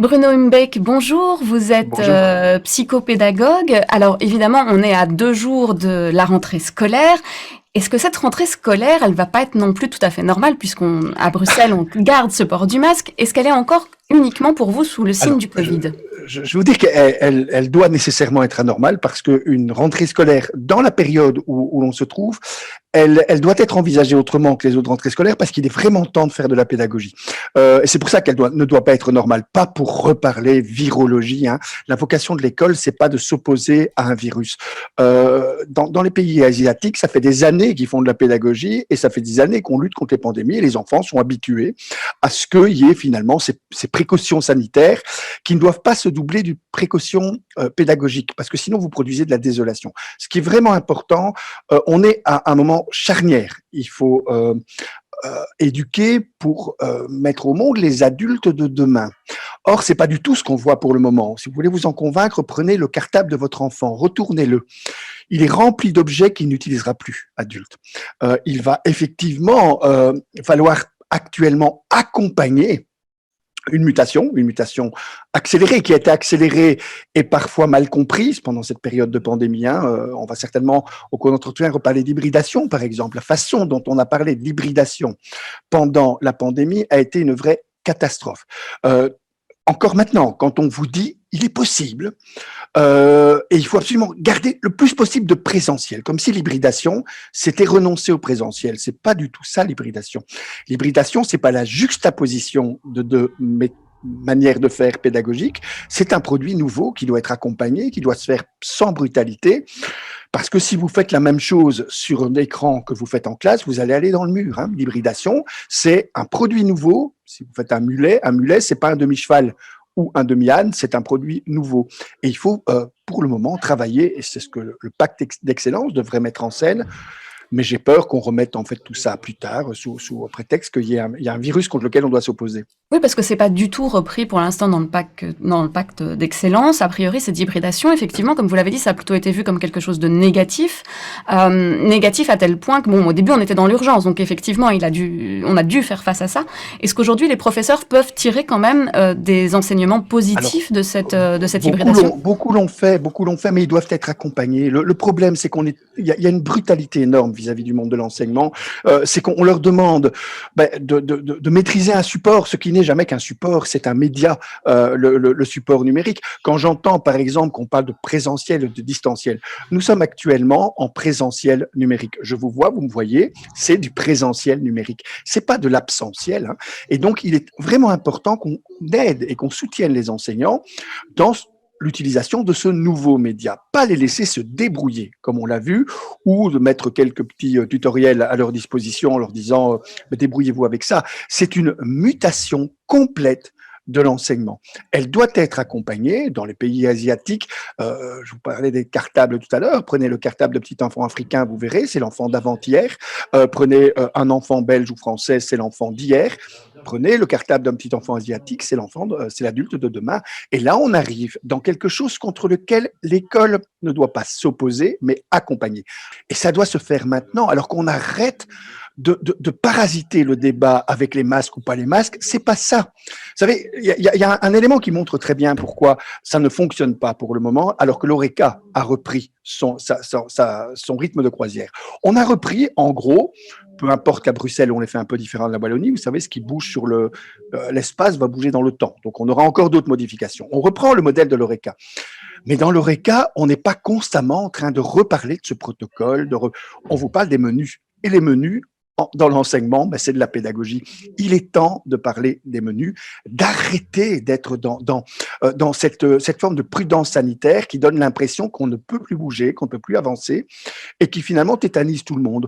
Bruno Humbeck, bonjour, vous êtes Bonjour. psychopédagogue. Alors évidemment, on est à 2 jours de la rentrée scolaire. Est-ce que cette rentrée scolaire, elle va pas être non plus tout à fait normale, puisqu'à Bruxelles, on garde ce port du masque? Est-ce qu'elle est encore uniquement pour vous sous le signe Alors, du Covid? je vous dis qu'elle doit nécessairement être anormale parce qu'une rentrée scolaire, dans la période où l'on se trouve, elle doit être envisagée autrement que les autres rentrées scolaires parce qu'il est vraiment temps de faire de la pédagogie. Et c'est pour ça qu'elle ne doit pas être normale, pas pour reparler virologie. Hein. La vocation de l'école, c'est pas de s'opposer à un virus. Dans les pays asiatiques, ça fait des années qu'ils font de la pédagogie et ça fait des années qu'on lutte contre les pandémies et les enfants sont habitués à ce qu'il y ait finalement ces précautions sanitaires qui ne doivent pas se doubler d'une précaution pédagogique parce que sinon vous produisez de la désolation. Ce qui est vraiment important, on est à un moment charnière. Il faut éduquer pour mettre au monde les adultes de demain. Or, c'est pas du tout ce qu'on voit pour le moment. Si vous voulez vous en convaincre, prenez le cartable de votre enfant, retournez-le. Il est rempli d'objets qu'il n'utilisera plus, adulte. Il va effectivement falloir actuellement accompagner une mutation accélérée, qui a été accélérée et parfois mal comprise pendant cette période de pandémie. Hein. On va certainement, au cours de notre entretien, reparler d'hybridation, par exemple. La façon dont on a parlé d'hybridation pendant la pandémie a été une vraie catastrophe. Encore maintenant, quand on vous dit, il est possible, et il faut absolument garder le plus possible de présentiel, comme si l'hybridation, c'était renoncer au présentiel. C'est pas du tout ça, l'hybridation. L'hybridation, c'est pas la juxtaposition de deux manières de faire pédagogiques. C'est un produit nouveau qui doit être accompagné, qui doit se faire sans brutalité. Parce que si vous faites la même chose sur un écran que vous faites en classe, vous allez aller dans le mur. Hein. L'hybridation, c'est un produit nouveau. Si vous faites un mulet, c'est pas un demi-cheval ou un demi-âne, c'est un produit nouveau. Et il faut, pour le moment, travailler, et c'est ce que le pacte d'excellence devrait mettre en scène, mais j'ai peur qu'on remette en fait tout ça plus tard, sous prétexte il y a un virus contre lequel on doit s'opposer. Oui, parce que c'est pas du tout repris pour l'instant dans le pacte d'excellence. A priori, cette hybridation, effectivement, comme vous l'avez dit, ça a plutôt été vu comme quelque chose de négatif. Négatif à tel point que, bon, au début, on était dans l'urgence, donc effectivement, on a dû faire face à ça. Est-ce qu'aujourd'hui, les professeurs peuvent tirer quand même des enseignements Alors, positifs de cette hybridation? beaucoup l'ont fait, mais ils doivent être accompagnés. Le problème, c'est il y a une brutalité énorme vis-à-vis du monde de l'enseignement. C'est qu'on leur demande de maîtriser un support, ce qui n'est jamais qu'un support, c'est un média, le support numérique. Quand j'entends, par exemple, qu'on parle de présentiel et de distanciel, nous sommes actuellement en présentiel numérique. Je vous vois, vous me voyez, c'est du présentiel numérique. C'est pas de l'absentiel. Hein. Et donc, il est vraiment important qu'on aide et qu'on soutienne les enseignants dans l'utilisation de ce nouveau média. Pas les laisser se débrouiller, comme on l'a vu, ou de mettre quelques petits tutoriels à leur disposition en leur disant débrouillez-vous avec ça. C'est une mutation complète de l'enseignement. Elle doit être accompagnée dans les pays asiatiques. Je vous parlais des cartables tout à l'heure. Prenez le cartable de petit enfant africain, vous verrez, c'est l'enfant d'avant-hier. Prenez un enfant belge ou français, c'est l'enfant d'hier. Prenez le cartable d'un petit enfant asiatique, c'est l'adulte de demain. Et là, on arrive dans quelque chose contre lequel l'école ne doit pas s'opposer, mais accompagner. Et ça doit se faire maintenant, alors qu'on arrête de parasiter le débat avec les masques ou pas les masques. C'est pas ça. Vous savez, il y a un élément qui montre très bien pourquoi ça ne fonctionne pas pour le moment, alors que l'ORECA a repris son rythme de croisière. On a repris, en gros, peu importe qu'à Bruxelles, on les fait un peu différent de la Wallonie, vous savez, ce qui bouge sur l'espace va bouger dans le temps. Donc, on aura encore d'autres modifications. On reprend le modèle de l'ORECA. Mais dans l'ORECA, on n'est pas constamment en train de reparler de ce protocole. On vous parle des menus. Et les menus, dans l'enseignement, c'est de la pédagogie. Il est temps de parler des menus, d'arrêter d'être dans cette forme de prudence sanitaire qui donne l'impression qu'on ne peut plus bouger, qu'on ne peut plus avancer et qui finalement tétanise tout le monde.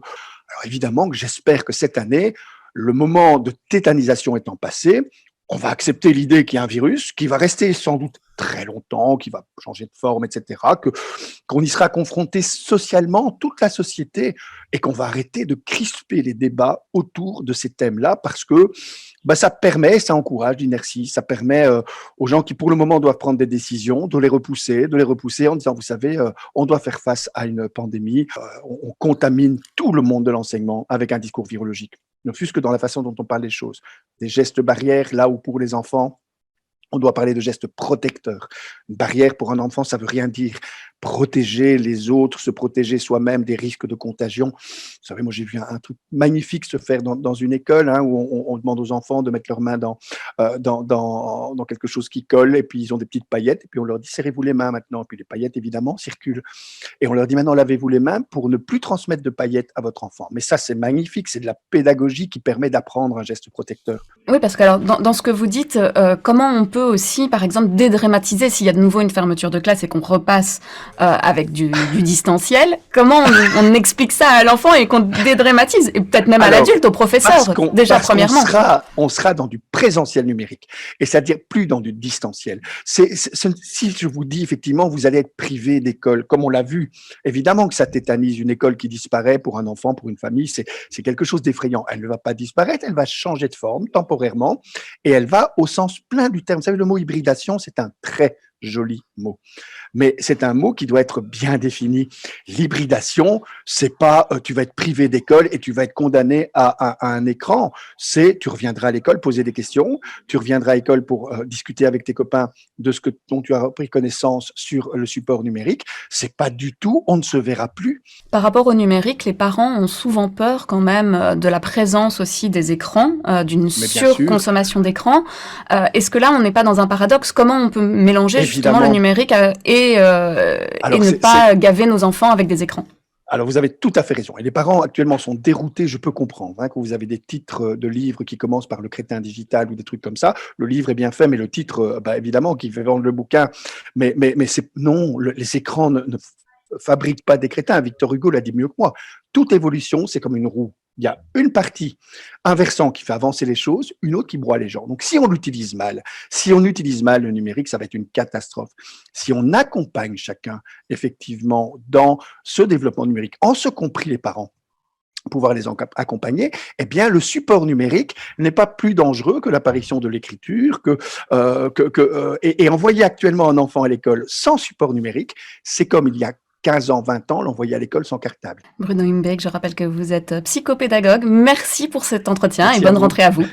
Alors évidemment que j'espère que cette année, le moment de tétanisation étant passé, on va accepter l'idée qu'il y a un virus qui va rester sans doute très longtemps, qui va changer de forme, etc., qu'on y sera confronté socialement, toute la société, et qu'on va arrêter de crisper les débats autour de ces thèmes-là, parce que ça encourage l'inertie, ça permet aux gens qui, pour le moment, doivent prendre des décisions, de les repousser en disant, vous savez, on doit faire face à une pandémie, on contamine tout le monde de l'enseignement avec un discours virologique, ne fût-ce que dans la façon dont on parle des choses. Des gestes barrières, là où pour les enfants, On doit parler de gestes protecteurs. Une barrière pour un enfant, ça veut rien dire. Protéger les autres, se protéger soi-même des risques de contagion. Vous savez, moi j'ai vu un truc magnifique se faire dans une école, hein, où on demande aux enfants de mettre leurs mains dans quelque chose qui colle, et puis ils ont des petites paillettes, et puis on leur dit serrez-vous les mains maintenant, et puis les paillettes évidemment circulent. Et on leur dit maintenant lavez-vous les mains pour ne plus transmettre de paillettes à votre enfant. Mais ça c'est magnifique, c'est de la pédagogie qui permet d'apprendre un geste protecteur. Oui, parce que alors, dans ce que vous dites, comment on peut aussi, par exemple, dédramatiser s'il y a de nouveau une fermeture de classe et qu'on repasse avec du distanciel, comment on explique ça à l'enfant et qu'on dédramatise, et peut-être même à Alors, l'adulte, au professeur, déjà parce qu'on premièrement. on sera dans du présentiel numérique, et c'est-à-dire plus dans du distanciel. Si je vous dis effectivement, vous allez être privé d'école, comme on l'a vu, évidemment que ça tétanise. Une école qui disparaît pour un enfant, pour une famille, c'est quelque chose d'effrayant. Elle ne va pas disparaître, elle va changer de forme temporairement, et elle va au sens plein du terme. Vous savez, le mot hybridation, c'est un très joli mot. Mais c'est un mot qui doit être bien défini. L'hybridation, c'est pas tu vas être privé d'école et tu vas être condamné à un écran. C'est tu reviendras à l'école poser des questions, tu reviendras à l'école pour discuter avec tes copains de ce dont tu as pris connaissance sur le support numérique. C'est pas du tout, on ne se verra plus. Par rapport au numérique, les parents ont souvent peur quand même de la présence aussi des écrans, d'une Mais bien sûr, surconsommation d'écrans. Est-ce que là, on n'est pas dans un paradoxe? Comment on peut mélanger justement le évidemment. numérique et Alors ne c'est pas gaver nos enfants avec des écrans? Alors, vous avez tout à fait raison. Et les parents actuellement sont déroutés, je peux comprendre, hein, quand vous avez des titres de livres qui commencent par le crétin digital ou des trucs comme ça. Le livre est bien fait, mais le titre, bah, évidemment, qui fait vendre le bouquin. Mais c'est, non, les écrans ne fabriquent pas des crétins. Victor Hugo l'a dit mieux que moi. Toute évolution, c'est comme une roue. Il y a une partie, un versant qui fait avancer les choses, une autre qui broie les gens. Donc, si on utilise mal le numérique, ça va être une catastrophe. Si on accompagne chacun, effectivement, dans ce développement numérique, en ce compris les parents, pouvoir les accompagner, eh bien, le support numérique n'est pas plus dangereux que l'apparition de l'écriture, et envoyer actuellement un enfant à l'école sans support numérique, c'est comme il y a 15 ans, 20 ans, l'envoyer à l'école sans cartable. Bruno Imbeck, je rappelle que vous êtes psychopédagogue. Merci pour cet entretien et Merci à bonne vous. rentrée à vous.